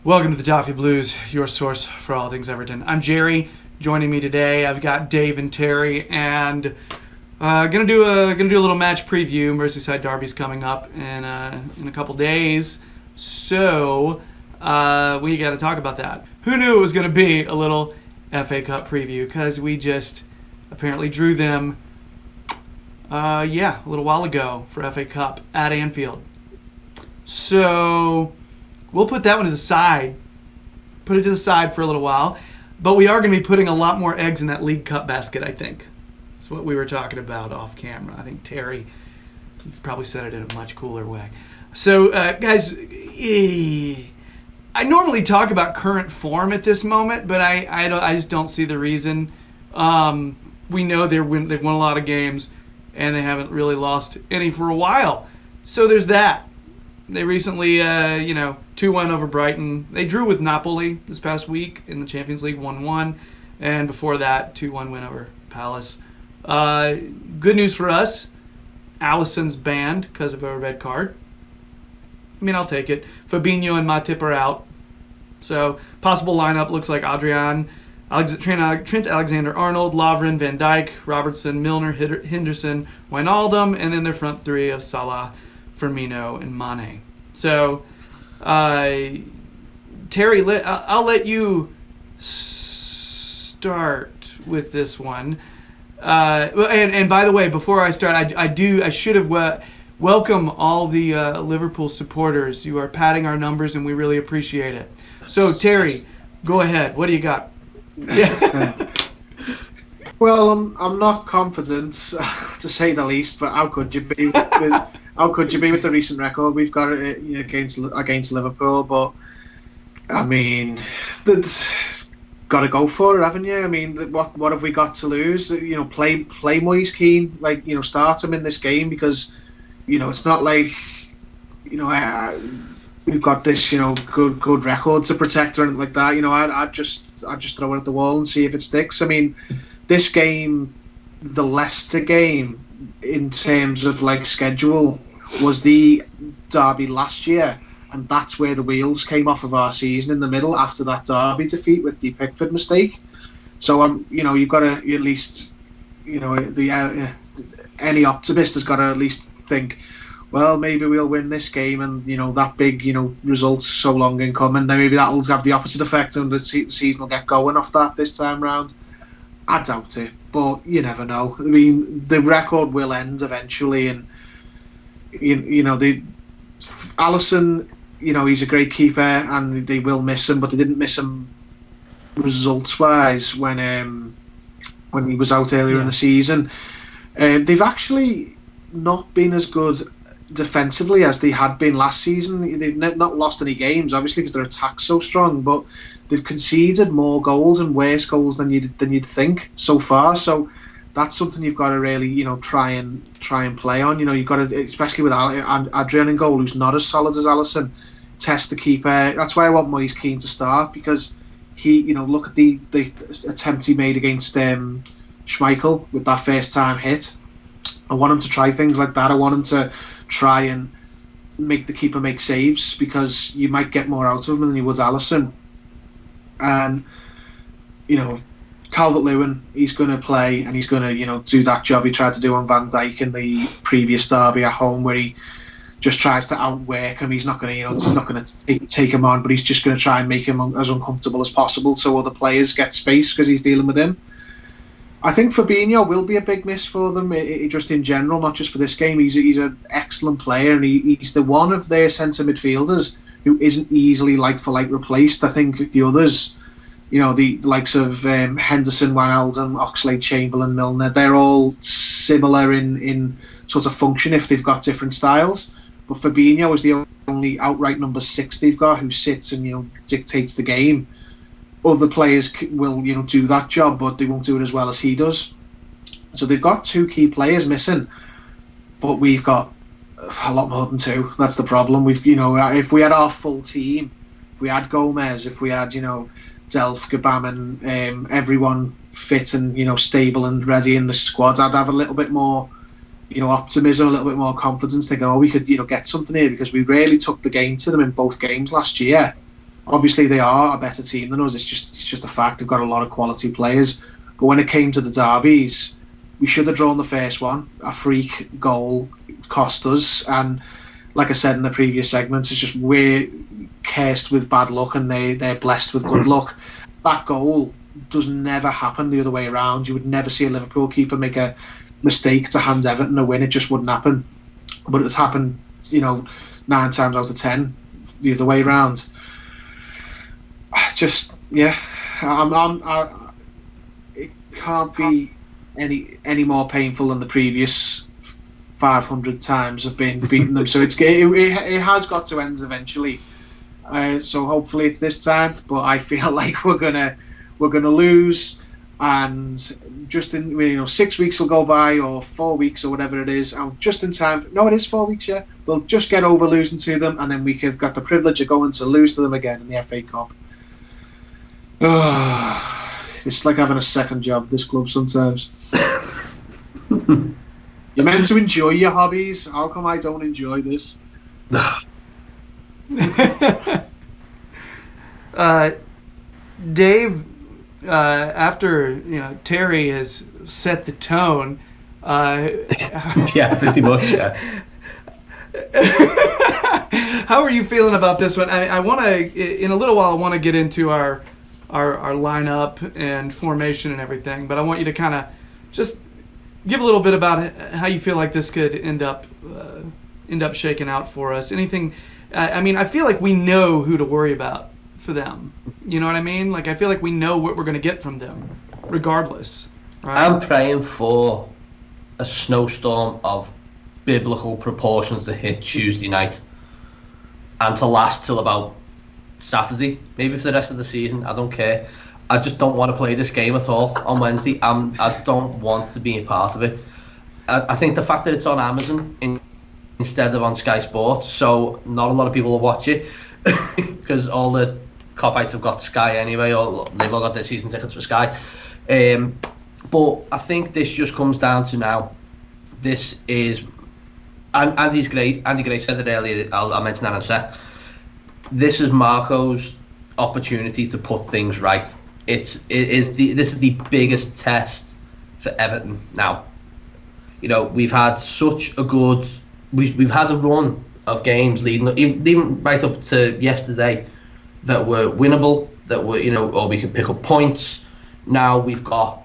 Welcome to the Toffee Blues, your source for all things Everton. I'm Gerry. Joining me today, I've got Dave and Terry, and gonna do a little match preview. Merseyside Derby's coming up in a couple days, so we got to talk about that. Who knew it was gonna be a little FA Cup preview? Because we just apparently drew them, a little while ago for FA Cup at Anfield. So we'll put that one to the side. Put it to the side for a little while. But we are going to be putting a lot more eggs in that League Cup basket, I think. That's what we were talking about off camera. I think Terry probably said it in a much cooler way. So, guys, I normally talk about current form at this moment, but I just don't see the reason. We know they've won a lot of games, and they haven't really lost any for a while. So there's that. They recently, 2-1 over Brighton. They drew with Napoli this past week in the Champions League, 1-1. And before that, 2-1 win over Palace. Good news for us. Alisson's banned because of a red card. I mean, I'll take it. Fabinho and Matip are out. So, possible lineup looks like Trent Alexander-Arnold, Lovren, Van Dijk, Robertson, Milner, Henderson, Wijnaldum, and then their front three of Salah, Firmino, and Mane. So, Terry, I'll let you start with this one. And by the way, before I start, I should have welcome all the Liverpool supporters. You are padding our numbers, and we really appreciate it. So, Terry, go ahead. What do you got? Yeah. Well, I'm not confident, to say the least. But how could you be? How could you be with the recent record we've got against Liverpool? But I mean, got to go for it, haven't you? I mean, what have we got to lose? Play Moise Keane, start him in this game, because it's not like we've got this good record to protect or anything like that. I'd just throw it at the wall and see if it sticks. I mean, this game, the Leicester game, in terms of schedule, was the derby last year, and that's where the wheels came off of our season in the middle after that derby defeat with the Pickford mistake. So you've got to at least any optimist has got to at least think, well, maybe we'll win this game, and that big results so long in coming, then maybe that'll have the opposite effect and the season will get going off that this time round. I doubt it, but you never know. I mean, the record will end eventually, and Alisson, he's a great keeper, and they will miss him, but they didn't miss him results-wise when he was out earlier in the season. They've actually not been as good defensively as they had been last season. They've not lost any games, obviously, because their attack's so strong, but they've conceded more goals and worse goals than you'd think so far. So that's something you've got to really try and play on. You've got to, especially with Adrian in goal, who's not as solid as Alisson, test the keeper. That's why I want Moise Keane to start, because he look at the attempt he made against Schmeichel with that first time hit. I want him to try things like that. I want him to try and make the keeper make saves, because you might get more out of him than you would Alisson. And Calvert-Lewin, he's going to play, and he's going to do that job he tried to do on Van Dijk in the previous derby at home, where he just tries to outwork him. He's not going to he's not going to take him on, but he's just going to try and make him as uncomfortable as possible so other players get space because he's dealing with him. I think Fabinho will be a big miss for them, just in general, not just for this game. He's an excellent player, and he's the one of their centre midfielders who isn't easily like-for-like replaced. I think the others, the likes of Henderson, Wijnaldum, Oxlade-Chamberlain, Milner, they're all similar in sort of function if they've got different styles. But Fabinho is the only outright number 6 they've got who sits and dictates the game. Other players will, do that job, but they won't do it as well as he does. So they've got 2 key players missing, but we've got a lot more than 2. That's the problem. We've, if we had our full team, if we had Gomez, if we had, Delph, Gabam, and everyone fit and stable and ready in the squad, I'd have a little bit more, optimism, a little bit more confidence, thinking, we could, get something here, because we really took the game to them in both games last year. Obviously, they are a better team than us. It's just a fact. They've got a lot of quality players. But when it came to the derbies, we should have drawn the first one. A freak goal cost us. And like I said in the previous segments, it's just we're cursed with bad luck and they're blessed with good luck. That goal does never happen the other way around. You would never see a Liverpool keeper make a mistake to hand Everton a win. It just wouldn't happen. But it's happened, 9 times out of 10 the other way around. It can't be any more painful than the previous 500 times of being beaten them. So it has got to end eventually. So hopefully it's this time. But I feel like we're gonna lose, and just in 6 weeks will go by, or 4 weeks, or whatever it is, and just in time. No, it is 4 weeks. Yeah, we'll just get over losing to them, and then we have got the privilege of going to lose to them again in the FA Cup. It's like having a second job, this club, sometimes. You're meant to enjoy your hobbies. How come I don't enjoy this? Dave, after Terry has set the tone, yeah, pretty much. Yeah. How are you feeling about this one? I want to, in a little while, I want to get into our lineup and formation and everything, but I want you to kind of just give a little bit about how you feel like this could end up shaking out for us. Anything? I feel like we know who to worry about for them. You know what I mean? Like, I feel like we know what we're going to get from them, regardless. Right? I'm praying for a snowstorm of biblical proportions to hit Tuesday night and to last till about Saturday, maybe for the rest of the season. I don't care. I just don't want to play this game at all on Wednesday. I don't want to be a part of it. I think the fact that it's on Amazon instead of on Sky Sports, so not a lot of people will watch it because all the copites have got Sky anyway, or they've all got their season tickets for Sky. But I think this just comes down to now. This is, and Andy's great. Andy Gray said it earlier. I'll mention that in a sec. This is Marco's opportunity to put things right. This is the biggest test for Everton now. We've had such a good, we've had a run of games leading even right up to yesterday that were winnable, that were or we could pick up points. Now we've got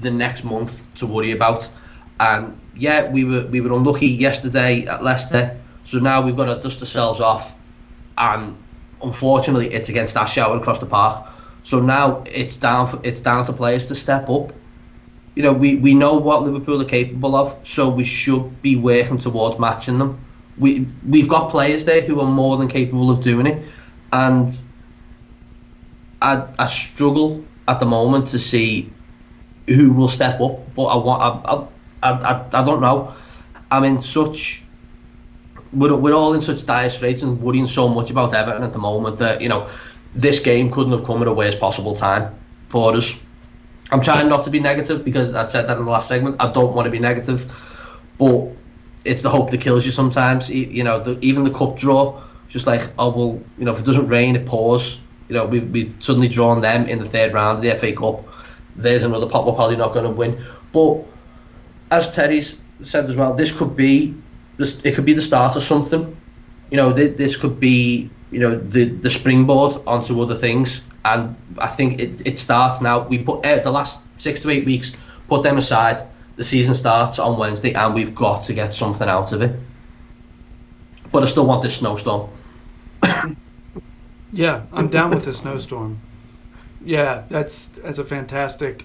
the next month to worry about, and yeah, we were unlucky yesterday at Leicester, so now we've got to dust ourselves off, and unfortunately it's against that shower across the park. So now it's down to players to step up. We know what Liverpool are capable of, so we should be working towards matching them. We've got players there who are more than capable of doing it, and I struggle at the moment to see who will step up. But I don't know. I'm in such. We're all in such dire straits and worrying so much about Everton at the moment that this game couldn't have come at a worst possible time for us. I'm trying not to be negative because I said that in the last segment. I don't want to be negative, but it's the hope that kills you sometimes. Even the cup draw, just like, oh well, if it doesn't rain, it pours. We suddenly drawn them in the third round of the FA Cup. There's another pot we're probably not going to win. But as Terry's said as well, it could be the start of something. This could be the springboard onto other things, and I think it starts now. We put the last 6 to 8 weeks, put them aside. The season starts on Wednesday, and we've got to get something out of it. But I still want this snowstorm. Yeah, I'm down with the snowstorm. Yeah, that's a fantastic.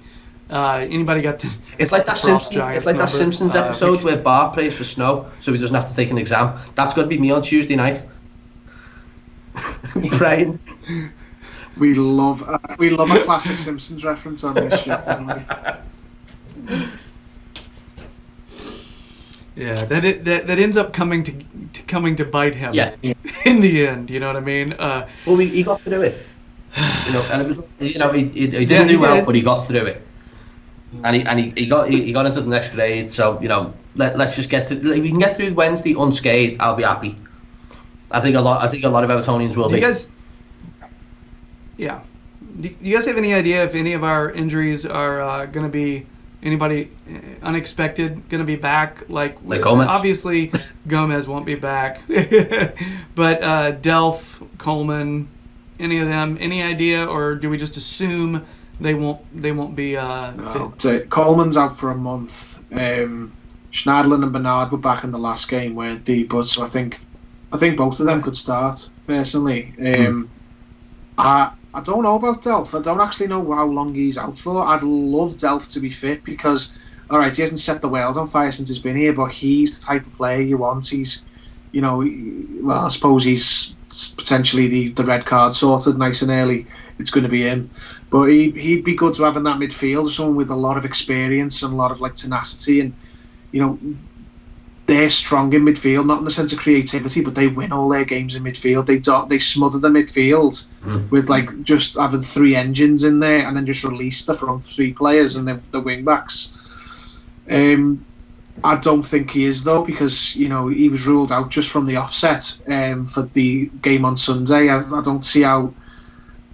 Anybody got the? It's like that Simpsons episode where Bart prays for snow so he doesn't have to take an exam. That's going to be me on Tuesday night. Praying. We love a classic Simpsons reference on this show. Yeah, that ends up coming to bite him. Yeah. In the end, you know what I mean. Well, he got through it. And it was he didn't do well, but he got through it. And he got into the next grade. So let's just get to. If we can get through Wednesday unscathed, I'll be happy. I think a lot of Evertonians will be. Yeah. Do you guys have any idea if any of our injuries are going to be anybody unexpected going to be back? Like Gomez? Obviously, Gomez won't be back. But Delph, Coleman, any of them, any idea? Or do we just assume they won't be fit? So Coleman's out for a month. Schneiderlin and Bernard were back in the last game, weren't they? But so I think both of them could start, personally. I don't know about Delph. I don't actually know how long he's out for. I'd love Delph to be fit because, all right, he hasn't set the world on fire since he's been here, but he's the type of player you want. He's, I suppose he's potentially the red card sorted nice and early. It's going to be him. But he'd be good to have in that midfield, someone with a lot of experience and a lot of tenacity. And, they're strong in midfield, not in the sense of creativity, but they win all their games in midfield. They smother the midfield with just having 3 engines in there, and then just release the front 3 players and the wing backs. I don't think he is though, because he was ruled out just from the offset for the game on Sunday. I don't see how.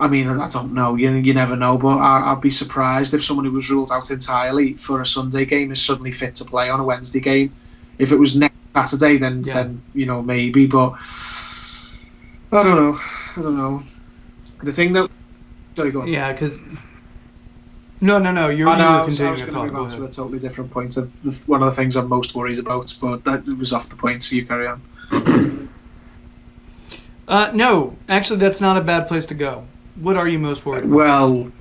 I mean, I don't know. You never know, but I'd be surprised if someone who was ruled out entirely for a Sunday game is suddenly fit to play on a Wednesday game. If it was next Saturday, then maybe. But I don't know. The thing that. Sorry, go on. Yeah, because. No. You were I continuing was going to to move on to a totally different point. One of the things I'm most worried about, but that was off the point, so you carry on. No, actually, that's not a bad place to go. What are you most worried about? Well.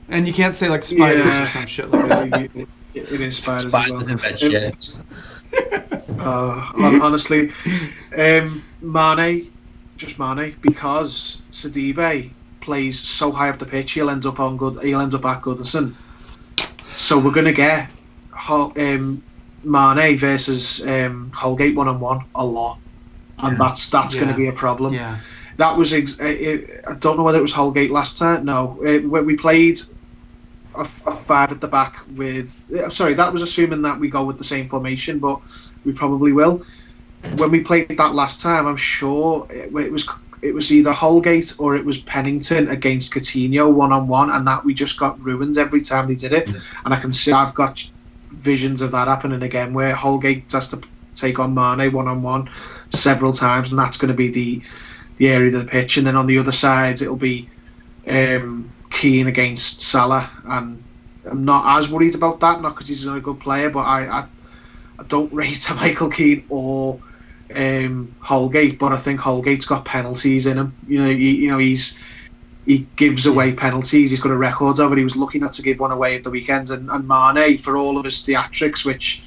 And you can't say spiders or some shit like that. It is spiders as Spiders well. in bed shirts. Honestly, Mane, because Sidibe plays so high up the pitch, he'll end up at Goodison. So we're gonna get Mane versus Holgate 1-on-1 a lot, and that's going to be a problem. Yeah. That was I don't know whether it was Holgate last time. No, when we played a 5 at the back with. Sorry, that was assuming that we go with the same formation, but we probably will. When we played that last time, I'm sure it was either Holgate or it was Pennington against Coutinho 1-on-1, and that we just got ruined every time they did it. And I can see I've got visions of that happening again, where Holgate has to take on Mane 1-on-1 several times, and that's going to be the area of the pitch. And then on the other side, it'll be Keane against Salah, and I'm not as worried about that, not because he's not a good player, but I don't rate Michael Keane or Holgate, but I think Holgate's got penalties in him. He gives away penalties. He's got a record of it. He was lucky not to give one away at the weekend. And Mane, for all of his theatrics, which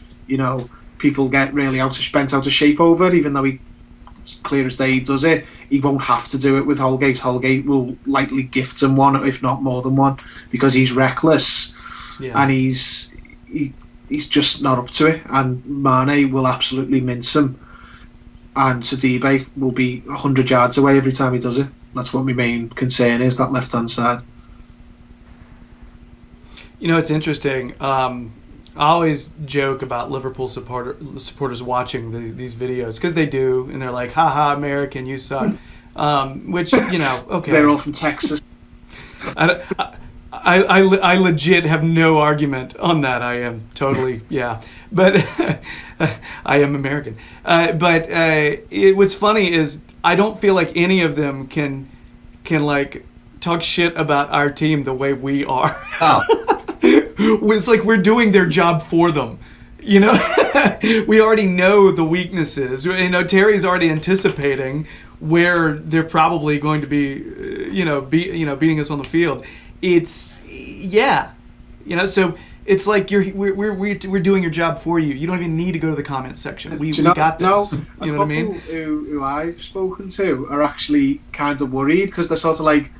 people get really bent out of shape over, even though it's clear as day he does it, he won't have to do it with Holgate. Holgate will likely gift him one, if not more than one, because he's reckless, and he's just not up to it. And Mane will absolutely mince him, and Sidibe will be 100 yards away every time he does it. That's what my main concern is, that left-hand side. It's interesting. I always joke about Liverpool supporters watching these videos, because they do, and they're like, haha, American, you suck. Which, okay. They're all from Texas. I legit have no argument on that. I am totally, but I am American. What's funny is I don't feel like any of them can talk shit about our team the way we are. Oh. It's like we're doing their job for them. We already know the weaknesses. Terry's already anticipating where they're probably going to be, beating us on the field. It's so it's like we're doing your job for you. You don't even need to go to the comment section. We got this. You know what I mean? Who I've spoken to are actually kind of worried, because they're sort of like,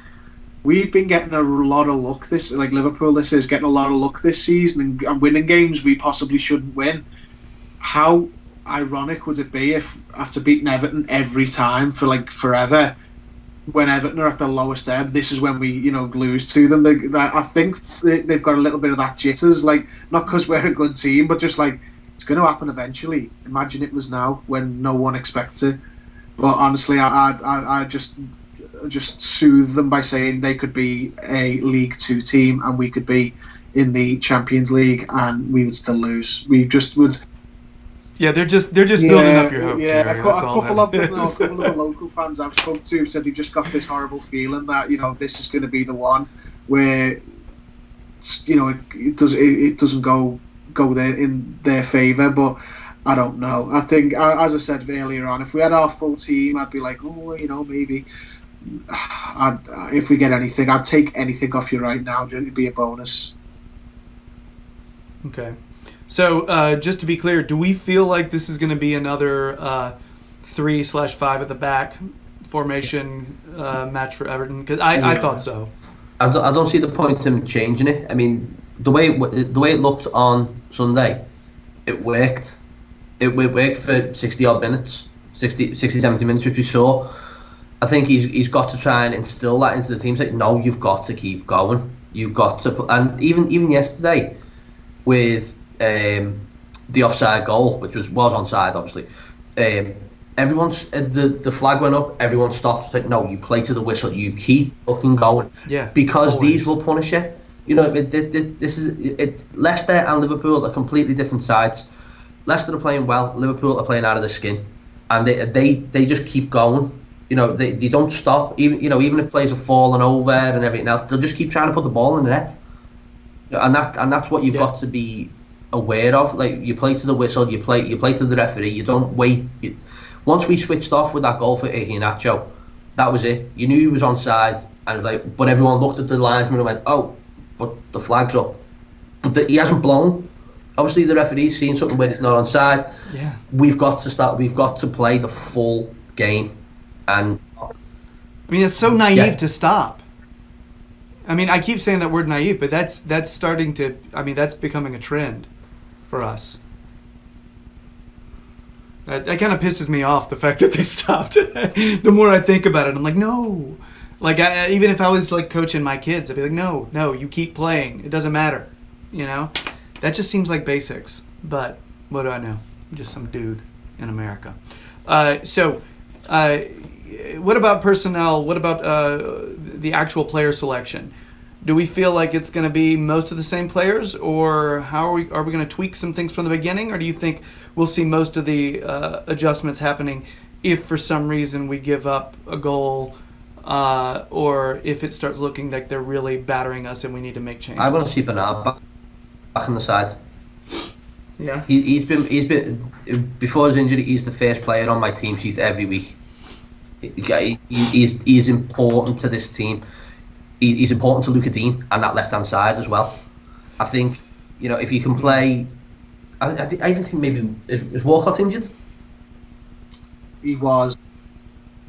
we've been getting a lot of luck Liverpool is getting a lot of luck this season and winning games we possibly shouldn't win. How ironic would it be if, after beating Everton every time for forever, when Everton are at the lowest ebb, this is when we lose to them? I think they've got a little bit of that jitters, not because we're a good team, but just it's going to happen eventually. Imagine it was now when no one expects it. But honestly, I just just soothe them by saying they could be a League Two team and we could be in the Champions League and we would still lose. We just would. Yeah, they're just building up your hope. Yeah, Gerry, a that's all couple that of is. a couple of the local fans I've spoken to said they just got this horrible feeling that this is going to be the one where it doesn't go there in their favour, but I don't know. I think, as I said earlier on, if we had our full team, I'd be like, maybe. If we get anything, I'd take anything off you right now. It'd be a bonus. Okay. So, just to be clear, do we feel like this is going to be another 3/5 at the back formation match for Everton? Because I thought so. I don't see the point in changing it. I mean, the way it looked on Sunday, it worked. It worked for 60 odd minutes, 60, 70 minutes, which we saw. I think he's got to try and instill that into the team. Say, no, you've got to keep going. You've got to, and even yesterday, with the offside goal, which was onside, obviously. Everyone's the flag went up. Everyone stopped. Like, no, you play to the whistle. You keep fucking going. Yeah. Because always. these will punish you. This is Leicester and Liverpool are completely different sides. Leicester are playing well. Liverpool are playing out of their skin, and they just keep going. They don't stop. Even if players are falling over and everything else, they'll just keep trying to put the ball in the net. And that's what you've got to be aware of. Like, you play to the whistle, you play to the referee. You don't wait. Once we switched off with that goal for Iheanacho, that was it. You knew he was onside, and but everyone looked at the linesman and went, "Oh, but the flag's up." But he hasn't blown. Obviously, the referee's seen something when it's not onside. Yeah. We've got to start. We've got to play the full game, and I mean, it's so naive to stop. I mean, I keep saying that word naive, but that's starting to. I mean, that's becoming a trend for us. That kind of pisses me off, the fact that they stopped. The more I think about it, I'm like, no. Like, even if I was like coaching my kids, I'd be like, no, you keep playing. It doesn't matter. That just seems like basics. But what do I know? I'm just some dude in America. So, what about personnel? What about the actual player selection? Do we feel like it's going to be most of the same players, or are we going to tweak some things from the beginning, or do you think we'll see most of the adjustments happening if for some reason we give up a goal, or if it starts looking like they're really battering us and we need to make changes? I want to see Bernard back on the side. Yeah, he's been before his injury. He's the first player on my team sheet every week. He's important to this team. He's important to Luca Dean and that left-hand side as well. I think, if you can play... I even think maybe... Is Walcott injured? He was.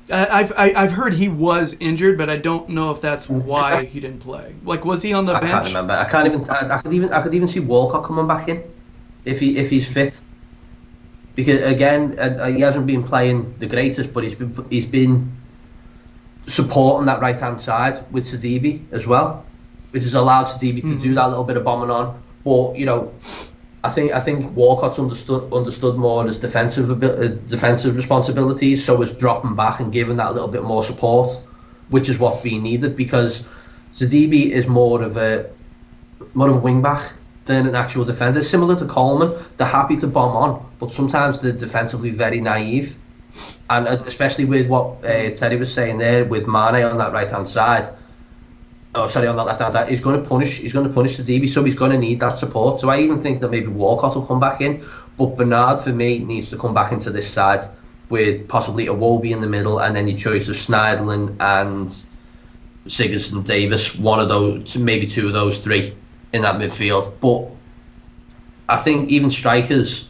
I've heard he was injured, but I don't know if that's why he didn't play. Like, was he on the bench? I can't remember. I could even see Walcott coming back in if he's fit. Because again, he hasn't been playing the greatest, but he's been supporting that right hand side with Sidibe as well, which has allowed Sidibe to do that little bit of bombing on. But I think Walcott's understood more as defensive responsibilities, so as dropping back and giving that a little bit more support, which is what's being needed, because Sidibe is more of a wing back than an actual defender. Similar to Coleman, they're happy to bomb on, but sometimes they're defensively very naive. And especially with what Terry was saying there, with Mane on that right hand side, on that left hand side, he's going to punish Sidibe, so he's going to need that support. So I even think that maybe Walcott will come back in, but Bernard for me needs to come back into this side with possibly Iwobi in the middle, and then your choice of Schneiderlin and Sigurdsson Davis, one of those, maybe two of those three in that midfield. But I think even strikers,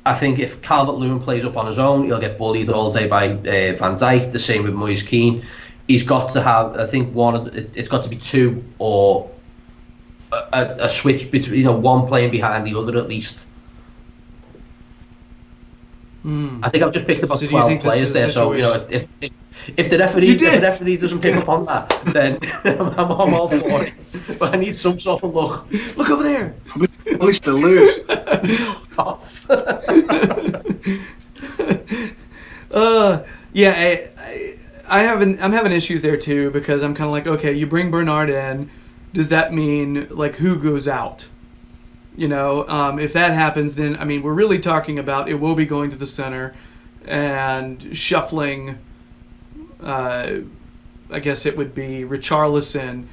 I think if Calvert-Lewin plays up on his own, he'll get bullied all day by Van Dijk. The same with Moise Kean. He's got to have, I think, it's got to be two, or a switch between, one playing behind the other at least. I think I've just picked about 12 players there, so if the referee doesn't pick up on that, then I'm all for it. But I need some sort of look. Look over there. We still lose. I'm having issues there too, because I'm kind of like, okay, you bring Bernard in, does that mean like who goes out? You know, if that happens, then I mean we're really talking about Iwobi going to the center and shuffling. I guess it would be Richarlison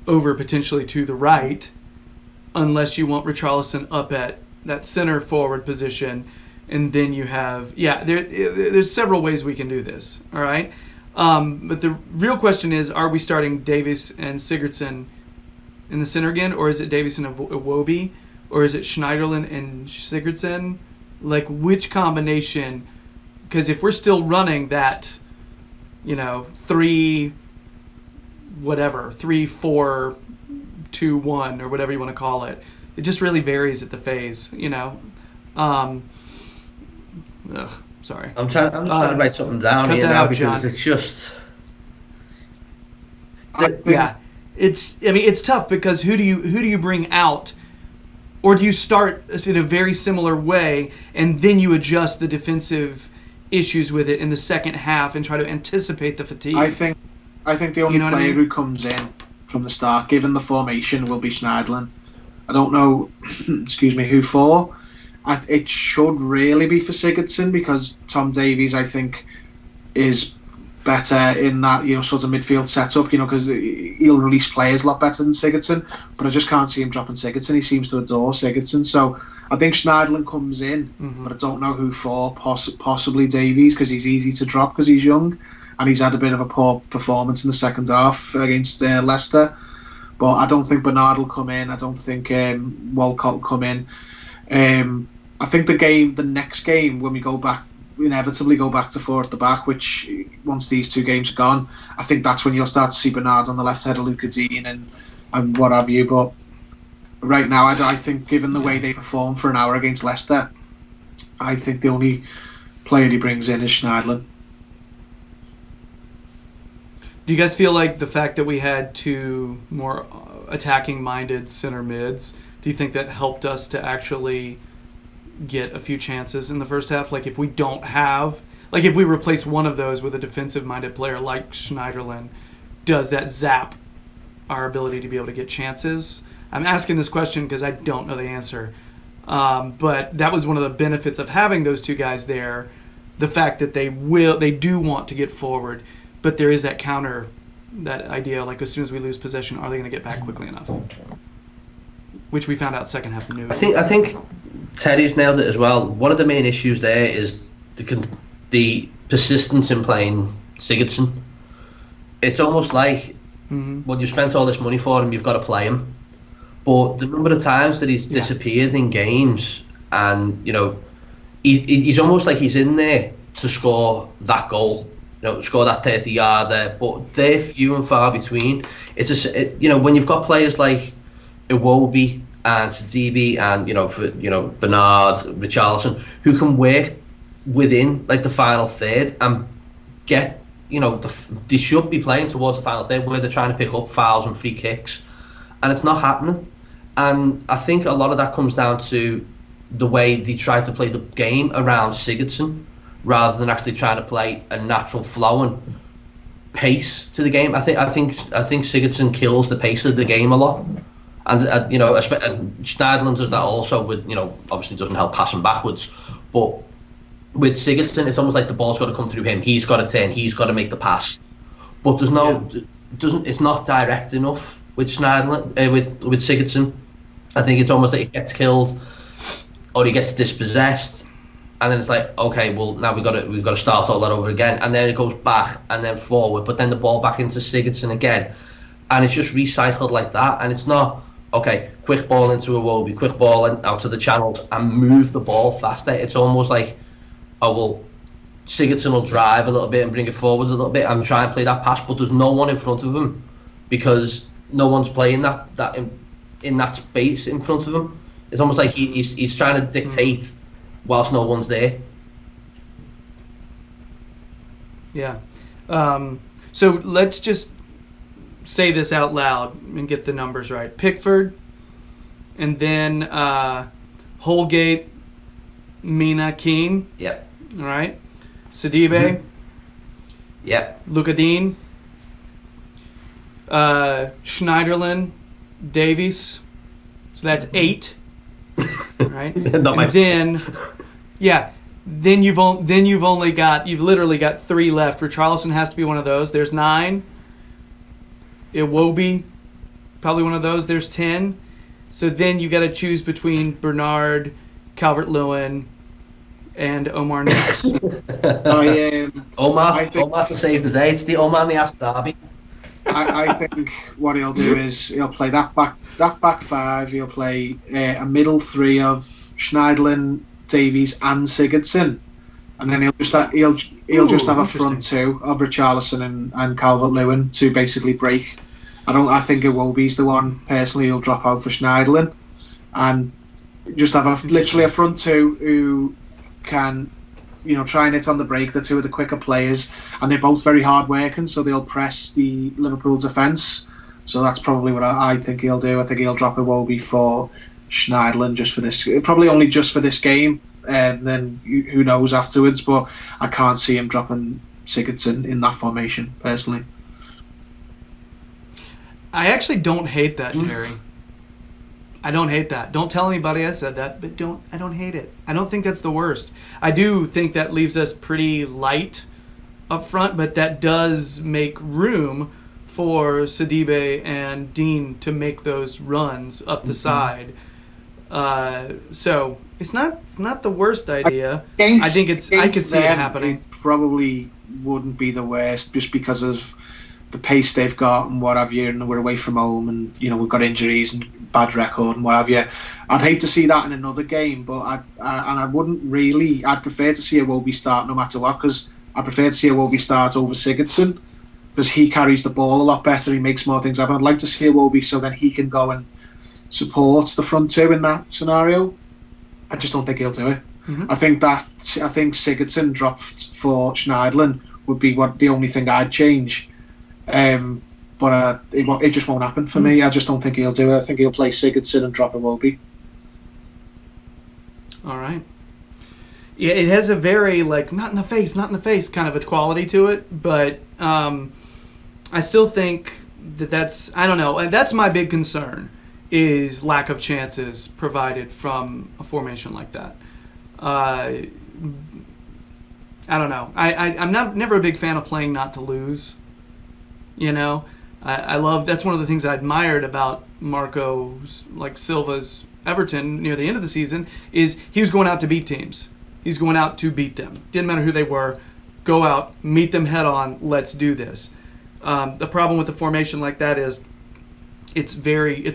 over potentially to the right, unless you want Richarlison up at that center forward position, and then you have there's several ways we can do this. All right, but the real question is, are we starting Davies and Sigurdsson in the center again, or is it Davies and Iwobi, or is it Schneiderlin and Sigurdsson? Like which combination? Because if we're still running that, 3-4-2-1 or whatever you want to call it, it just really varies at the phase, sorry. I'm just trying to write something down here now because John. It's just. It's tough because who do you bring out, or do you start in a very similar way and then you adjust the defensive issues with it in the second half and try to anticipate the fatigue? I think the only player who comes in from the start, given the formation, will be Schneiderlin. I don't know, excuse me, who for. It should really be for Sigurdsson, because Tom Davies, I think, is better in that sort of midfield setup, because he'll release players a lot better than Sigurdsson, but I just can't see him dropping Sigurdsson. He seems to adore Sigurdsson, so I think Schneiderlin comes in, but I don't know who for. Possibly Davies, because he's easy to drop because he's young and he's had a bit of a poor performance in the second half against Leicester. But I don't think Bernard will come in. I don't think Walcott will come in. I think the next game, when we inevitably go back to 4 at the back, which once these 2 games are gone, I think that's when you'll start to see Bernard on the left head of Luca Dean and what have you. But right now, I think given the way they performed for an hour against Leicester, I think the only player he brings in is Schneiderlin. Do you guys feel like the fact that we had 2 more attacking-minded center mids, do you think that helped us to actually get a few chances in the first half? Like if we don't have, like if we replace one of those with a defensive-minded player like Schneiderlin, does that zap our ability to be able to get chances? I'm asking this question because I don't know the answer. But that was one of the benefits of having those 2 guys there, the fact that they do want to get forward, but there is that counter, that idea, like as soon as we lose possession, are they going to get back quickly enough? Which we found out second half knew. I think Terry's nailed it as well. One of the main issues there is the persistence in playing Sigurdsson. It's almost like when you spent all this money for him, you've got to play him. But the number of times that he's disappeared in games, and he's almost like he's in there to score that goal, score that 30-yarder, but they're few and far between. It's when you've got players like Iwobi and Sidibe and Bernard, Richarlison, who can work within like the final third and get they should be playing towards the final third where they're trying to pick up fouls and free kicks, and it's not happening. And I think a lot of that comes down to the way they try to play the game around Sigurdsson rather than actually trying to play a natural flowing pace to the game. I think Sigurdsson kills the pace of the game a lot. And Schneiderlin does that also with, obviously doesn't help passing backwards, but with Sigurdsson it's almost like the ball's got to come through him. He's got to turn, he's got to make the pass, but it's not direct enough with Schneiderlin, with Sigurdsson. I think it's almost like he gets killed or he gets dispossessed, and then it's like, okay, well now we've got to start all that over again, and then it goes back and then forward, but then the ball back into Sigurdsson again, and it's just recycled like that. And it's not, okay, quick ball into Iwobi, quick ball out to the channels and move the ball faster. It's almost like, oh well, Sigurdsson will drive a little bit and bring it forward a little bit and try and play that pass, but there's no one in front of him because no one's playing that in that space in front of him. It's almost like he's trying to dictate whilst no one's there. Yeah. So let's just say this out loud and get the numbers right. Pickford, and then Holgate, Mina, Keane. Yep. All right. Sidibe, Yeah. Luca Dean, Schneiderlin, Davies. So that's 8. Right? Not my And then, then you've literally got 3 left. Richarlison has to be one of those. There's 9. Iwobi, probably one of those. There's 10. So then you got to choose between Bernard, Calvert-Lewin, and Omar Nix. Omar to save the day. It's the Omar Nias derby. I think what he'll do is he'll play that back 5. He'll play a middle 3 of Schneiderlin, Davies, and Sigurdsson, and then he'll just have a front 2 of Richarlison and Calvert-Lewin to basically break. I think Iwobi's the one personally who'll drop out for Schneiderlin, and just have literally a front 2 who can, try and hit on the break. They're 2 of the quicker players, and they're both very hard working, so they'll press the Liverpool defence. So that's probably what I think he'll do. I think he'll drop Iwobi for Schneiderlin just for this, probably only just for this game, and then who knows afterwards. But I can't see him dropping Sigurdsson in that formation personally. I actually don't hate that, Terry. I don't hate that. Don't tell anybody I said that, but I don't hate it. I don't think that's the worst. I do think that leaves us pretty light up front, but that does make room for Sidibe and Dean to make those runs up the side. So it's not the worst idea. I think I could see it happening. It probably wouldn't be the worst just because of the pace they've got and what have you, and we're away from home, and we've got injuries and bad record and what have you. I'd hate to see that in another game, but I wouldn't really. I'd prefer to see Iwobi start no matter what, because I prefer to see Iwobi start over Sigurdsson, because he carries the ball a lot better, he makes more things happen. I'd like to see Iwobi so then he can go and support the front 2 in that scenario. I just don't think he'll do it. Mm-hmm. I think Sigurdsson dropped for Schneiderlin would be the only thing I'd change. But it just won't happen for me. I just don't think he'll do it. I think he'll play Sigurdsson and drop Iwobi. All right. Yeah, it has a very not in the face kind of a quality to it, but I still think that's I don't know, and that's my big concern is lack of chances provided from a formation like that. I don't know. I'm never a big fan of playing not to lose. I love, that's one of the things I admired about Marco Silva's Everton near the end of the season is he was going out to beat teams. He's going out to beat them. Didn't matter who they were. Go out, meet them head on. Let's do this. The problem with a formation like that is it's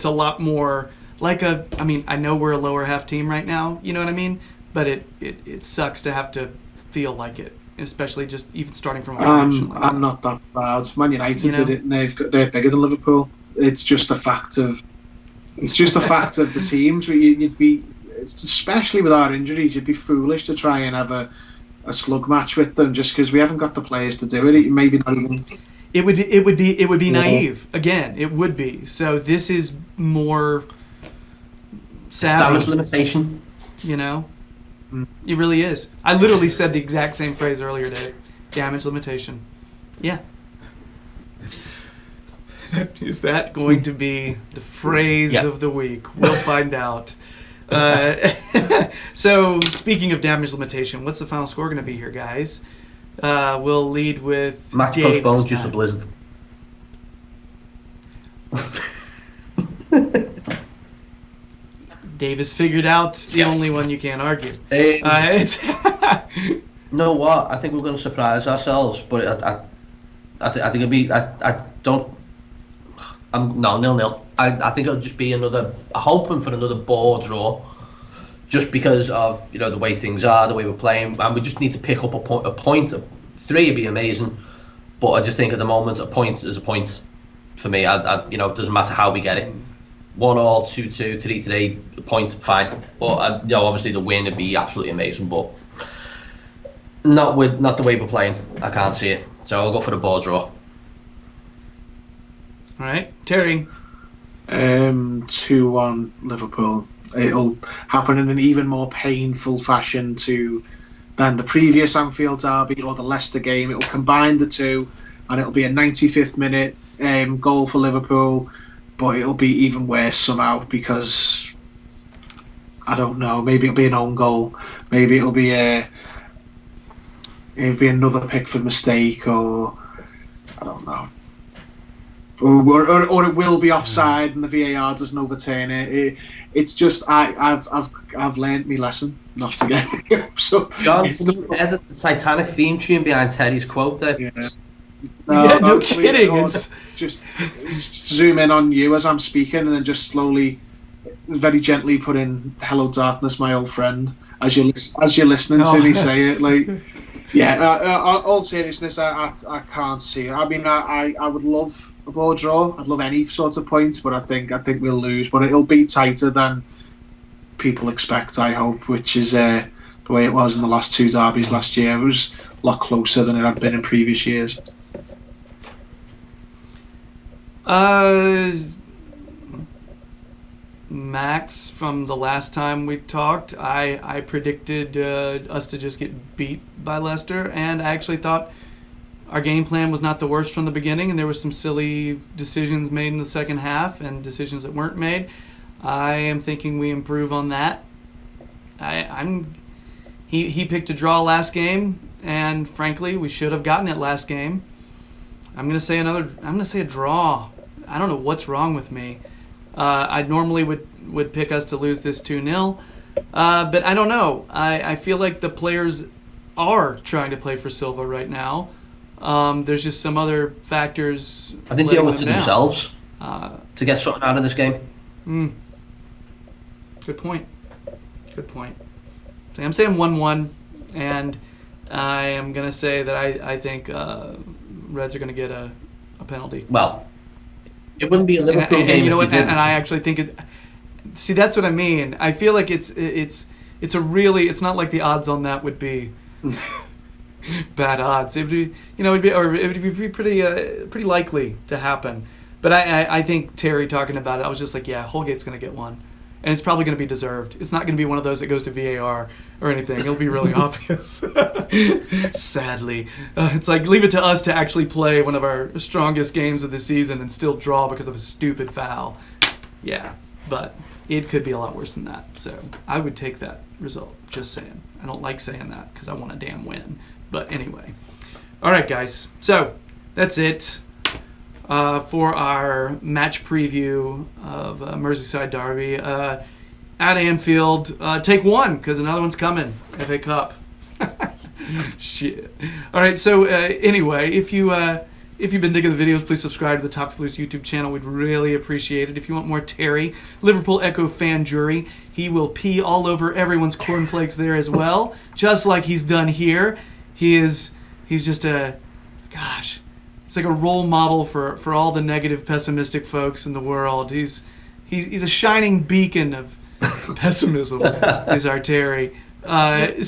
a lot more I know we're a lower half team right now, you know what I mean? But it sucks to have to feel like it, especially just even starting from a formation like that. I'm not that bad. Man United did it, and they're bigger than Liverpool. It's just a fact of the teams. You'd be, especially with our injuries, you'd be foolish to try and have a slug match with them just because we haven't got the players to do it. Maybe not even. It would be naive. Again, it would be. So this is more savvy. Damage limitation. It really is. I literally said the exact same phrase earlier, Dave. Damage limitation. Yeah. Is that going to be the phrase of the week? We'll find out. So, speaking of damage limitation, what's the final score going to be here, guys? We'll lead with match Dave postponed due to blizzard. Dave has figured out the only one you can't argue. No, what? I think we're going to surprise ourselves, but I think it'll be. I'm 0-0. I think it'll just be another. I'm hoping for another ball draw, just because of the way things are, the way we're playing, and we just need to pick up a point. 3 would be amazing, but I just think at the moment a point is a point for me. It doesn't matter how we get it. 1-1, 2-2, 3-3, a point, fine. But obviously the win would be absolutely amazing, but not the way we're playing. I can't see it, so I'll go for the ball draw. All right, Terry. 2-1 Liverpool. It'll happen in an even more painful fashion to than the previous Anfield derby or the Leicester game. It'll combine the two, and it'll be a 95th minute goal for Liverpool, but it'll be even worse somehow because I don't know. Maybe it'll be an own goal. Maybe it'll be another Pickford mistake, or I don't know. Or it will be offside and the VAR doesn't overturn it. It's just I've learned my lesson not to get so. John, can you edit the Titanic theme tune behind Terry's quote there? Yeah. No kidding. It's just zoom in on you as I'm speaking, and then just slowly, very gently put in "Hello, darkness, my old friend" as you're listening to me say it. Like, yeah. All seriousness, I can't see it. I mean, I would love a ball draw. I'd love any sort of points, but I think we'll lose. But it'll be tighter than people expect, I hope, which is the way it was in the last two derbies last year. It was a lot closer than it had been in previous years. Max, from the last time we talked, I predicted us to just get beat by Leicester, and I actually thought our game plan was not the worst from the beginning, and there were some silly decisions made in the second half and decisions that weren't made. I am thinking we improve on that. He picked a draw last game, and frankly, we should have gotten it last game. I'm gonna say a draw. I don't know what's wrong with me. I normally would pick us to lose this 2-0, but I don't know. I feel like the players are trying to play for Silva right now. There's just some other factors. I think they owe it to themselves to get something out of this game. Good point. So I'm saying 1-1, and I am going to say that I think Reds are going to get a penalty. Well, it wouldn't be a Liverpool game. And you know what? And I actually think it. See, that's what I mean. I feel like it's not like the odds on that would be bad odds. It would be pretty likely to happen. But I think Terry talking about it, I was just like, yeah, Holgate's going to get one. And it's probably going to be deserved. It's not going to be one of those that goes to VAR or anything. It'll be really obvious. Sadly. It's like, leave it to us to actually play one of our strongest games of the season and still draw because of a stupid foul. Yeah, but it could be a lot worse than that. So I would take that result, just saying. I don't like saying that because I want a damn win. But anyway. All right, guys. So that's it. For our match preview of Merseyside Derby at Anfield. Take one, because another one's coming. FA Cup. Shit. All right, so anyway, if you've been digging the videos, please subscribe to the Toffee Blues YouTube channel. We'd really appreciate it. If you want more Terry, Liverpool Echo fan Gerry, he will pee all over everyone's cornflakes there as well, just like he's done here. He's just gosh. It's like a role model for all the negative, pessimistic folks in the world. He's a shining beacon of pessimism. Is our Terry. But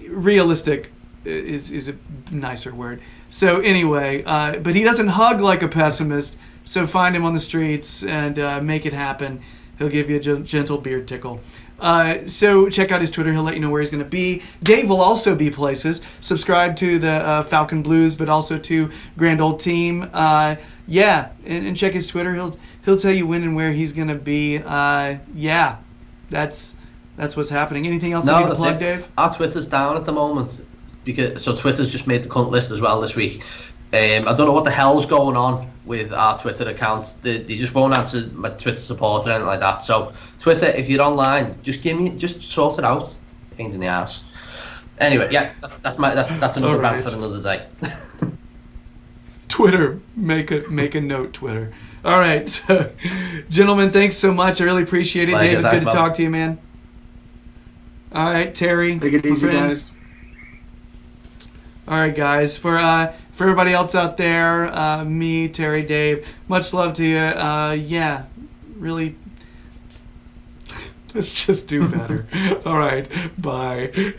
realistic is a nicer word. So anyway, but he doesn't hug like a pessimist. So find him on the streets and make it happen. He'll give you a gentle beard tickle. So check out his Twitter. He'll let you know where he's going to be. Dave will also be places. Subscribe to the Falcon Blues, but also to Grand Old Team. And check his Twitter. He'll tell you when and where he's going to be. That's what's happening. Anything else I need to plug, Dave? Our Twitter's down at the moment so Twitter's just made the cunt list as well this week. I don't know what the hell's going on with our Twitter accounts. They just won't answer my Twitter support or anything like that. So Twitter, if you're online, just sort it out. Pains in the ass. Anyway, yeah, that's another rant for another day. Twitter, make a note, Twitter. All right, so, gentlemen, thanks so much. I really appreciate it. Pleasure. Dave, it's good to talk to you, man. All right, Terry. Take it easy, guys. All right, guys. For everybody else out there, me, Terry, Dave, much love to you. Really, let's just do better. All right, bye.